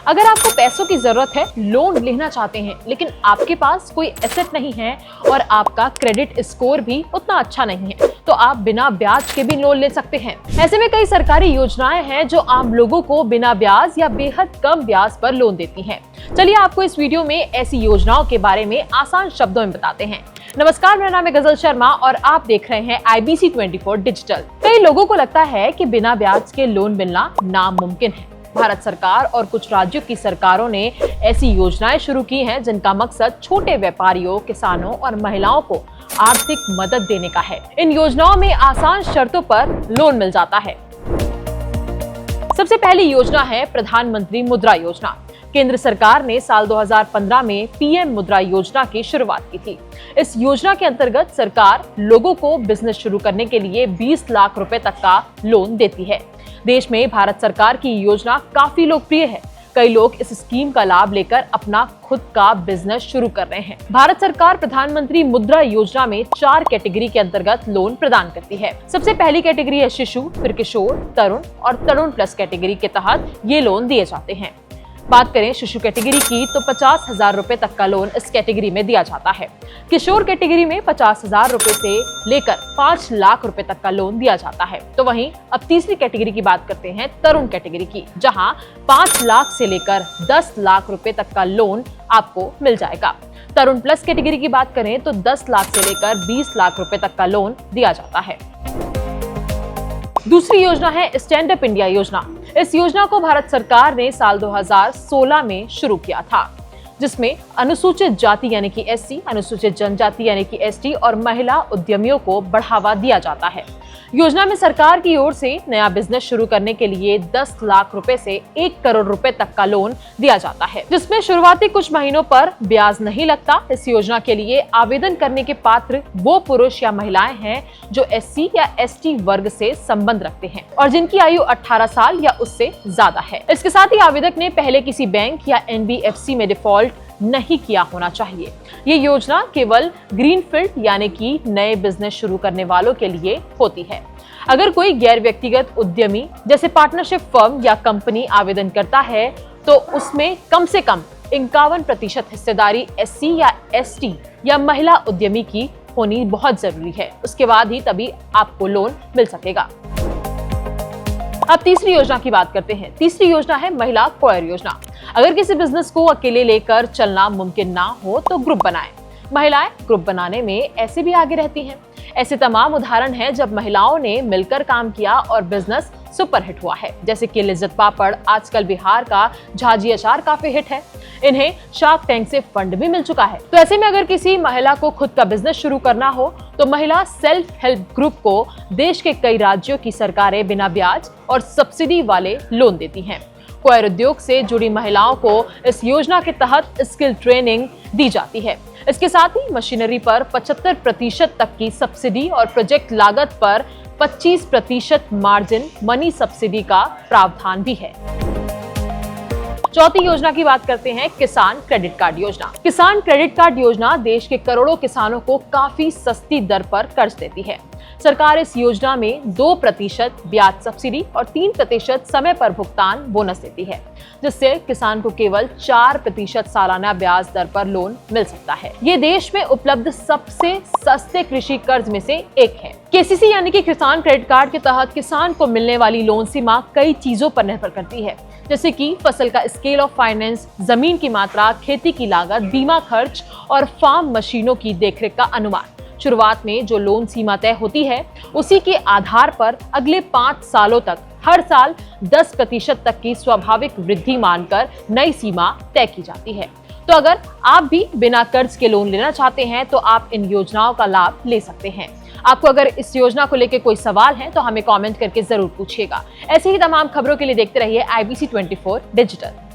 अगर आपको पैसों की जरूरत है, लोन लेना चाहते हैं, लेकिन आपके पास कोई एसेट नहीं है और आपका क्रेडिट स्कोर भी उतना अच्छा नहीं है, तो आप बिना ब्याज के भी लोन ले सकते हैं। ऐसे में कई सरकारी योजनाएं हैं जो आम लोगों को बिना ब्याज या बेहद कम ब्याज पर लोन देती हैं। चलिए आपको इस वीडियो में ऐसी योजनाओं के बारे में आसान शब्दों में बताते हैं। नमस्कार, मेरा नाम है गजल शर्मा और आप देख रहे हैं IBC 24 डिजिटल। कई लोगों को लगता है कि बिना ब्याज के लोन मिलना नामुमकिन है। भारत सरकार और कुछ राज्यों की सरकारों ने ऐसी योजनाएं शुरू की हैं जिनका मकसद छोटे व्यापारियों, किसानों और महिलाओं को आर्थिक मदद देने का है। इन योजनाओं में आसान शर्तों पर लोन मिल जाता है। सबसे पहली योजना है प्रधानमंत्री मुद्रा योजना। केंद्र सरकार ने साल 2015 में PM मुद्रा योजना की शुरुआत की थी। इस योजना के अंतर्गत सरकार लोगों को बिजनेस शुरू करने के लिए 20 लाख रुपए तक का लोन देती है। देश में भारत सरकार की योजना काफी लोकप्रिय है। कई लोग इस स्कीम का लाभ लेकर अपना खुद का बिजनेस शुरू कर रहे हैं। भारत सरकार प्रधानमंत्री मुद्रा योजना में 4 कैटेगरी के अंतर्गत लोन प्रदान करती है। सबसे पहली कैटेगरी है शिशु, फिर किशोर, तरुण और तरुण प्लस कैटेगरी के तहत ये लोन दिए जाते हैं। बात करें शिशु कैटेगरी की तो 50,000 रुपए तक का लोन इस कैटेगरी में दिया जाता है। किशोर कैटेगरी में 50,000 रुपए से लेकर 5 लाख रुपए तक का लोन दिया जाता है। तो वहीं अब तीसरी कैटेगरी की बात करते हैं तरुण कैटेगरी की, जहां 5 लाख से लेकर 10 लाख रुपए तक का लोन आपको मिल जाएगा। तरुण प्लस कैटेगरी की बात करें तो 10 लाख से लेकर 20 लाख रुपए तक का लोन दिया जाता है। दूसरी योजना है स्टैंड अप इंडिया योजना। इस योजना को भारत सरकार ने साल 2016 में शुरू किया था, जिसमें अनुसूचित जाति यानी कि SC, अनुसूचित जनजाति यानी कि ST और महिला उद्यमियों को बढ़ावा दिया जाता है। योजना में सरकार की ओर से नया बिजनेस शुरू करने के लिए 10 लाख रुपए से 1 करोड़ रुपए तक का लोन दिया जाता है, जिसमें शुरुआती कुछ महीनों पर ब्याज नहीं लगता। इस योजना के लिए आवेदन करने के पात्र वो पुरुष या महिलाएं हैं जो SC या ST वर्ग से संबंध रखते हैं और जिनकी आयु 18 साल या उससे ज्यादा है। इसके साथ ही आवेदक ने पहले किसी बैंक या NBFC में डिफॉल्ट नहीं किया होना चाहिए। ये योजना केवल ग्रीनफील्ड यानी कि नए बिजनेस शुरू करने वालों के लिए होती है। अगर कोई गैर व्यक्तिगत उद्यमी जैसे पार्टनरशिप फर्म या कंपनी आवेदन करता है तो उसमें कम से कम 51% हिस्सेदारी SC या ST या महिला उद्यमी की होनी बहुत जरूरी है। उसके बाद ही तभी आपको लोन मिल सकेगा। अब तीसरी योजना की बात करते हैं। तीसरी योजना है महिला कोयर योजना। अगर किसी बिजनेस को अकेले लेकर चलना मुमकिन ना हो तो ग्रुप बनाएं। महिलाएं ग्रुप बनाने में ऐसे भी आगे रहती हैं। ऐसे तमाम उदाहरण हैं जब महिलाओं ने मिलकर काम किया और बिजनेस सुपरहिट हुआ है, जैसे कि लिज्जत पापड़, आजकल बिहार का झाजी अचार काफी हिट है। इन्हें शार्क टैंक से फंड भी मिल चुका है। तो ऐसे में अगर किसी महिला को खुद का बिजनेस शुरू करना हो तो महिला सेल्फ हेल्प ग्रुप को देश के कई राज्यों की सरकारें बिना ब्याज और सब्सिडी वाले लोन देती हैं। कोयर उद्योग से जुड़ी महिलाओं को इस योजना के तहत स्किल ट्रेनिंग दी जाती है। इसके साथ ही मशीनरी पर 75% तक की सब्सिडी और प्रोजेक्ट लागत पर 25% मार्जिन मनी सब्सिडी का प्रावधान भी है। चौथी योजना की बात करते हैं किसान क्रेडिट कार्ड योजना। किसान क्रेडिट कार्ड योजना देश के करोड़ों किसानों को काफी सस्ती दर पर कर्ज देती है। सरकार इस योजना में 2% ब्याज सब्सिडी और 3% समय पर भुगतान बोनस देती है, जिससे किसान को केवल 4% सालाना ब्याज दर पर लोन मिल सकता है। ये देश में उपलब्ध सबसे सस्ते कृषि कर्ज में से एक है। KCC यानी कि किसान क्रेडिट कार्ड के तहत किसान को मिलने वाली लोन सीमा कई चीजों पर निर्भर करती है, जैसे कि फसल का स्केल ऑफ फाइनेंस, जमीन की मात्रा, खेती की लागत, बीमा खर्च और फार्म मशीनों की देखरेख का अनुमान। शुरुआत में जो लोन सीमा तय होती है उसी के आधार पर अगले 5 सालों तक हर साल 10% तक की स्वाभाविक वृद्धि मानकर नई सीमा तय की जाती है। तो अगर आप भी बिना कर्ज के लोन लेना चाहते हैं तो आप इन योजनाओं का लाभ ले सकते हैं। आपको अगर इस योजना को लेकर कोई सवाल है तो हमें कमेंट करके जरूर पूछिएगा। ऐसी ही तमाम खबरों के लिए देखते रहिए IBC 24 डिजिटल।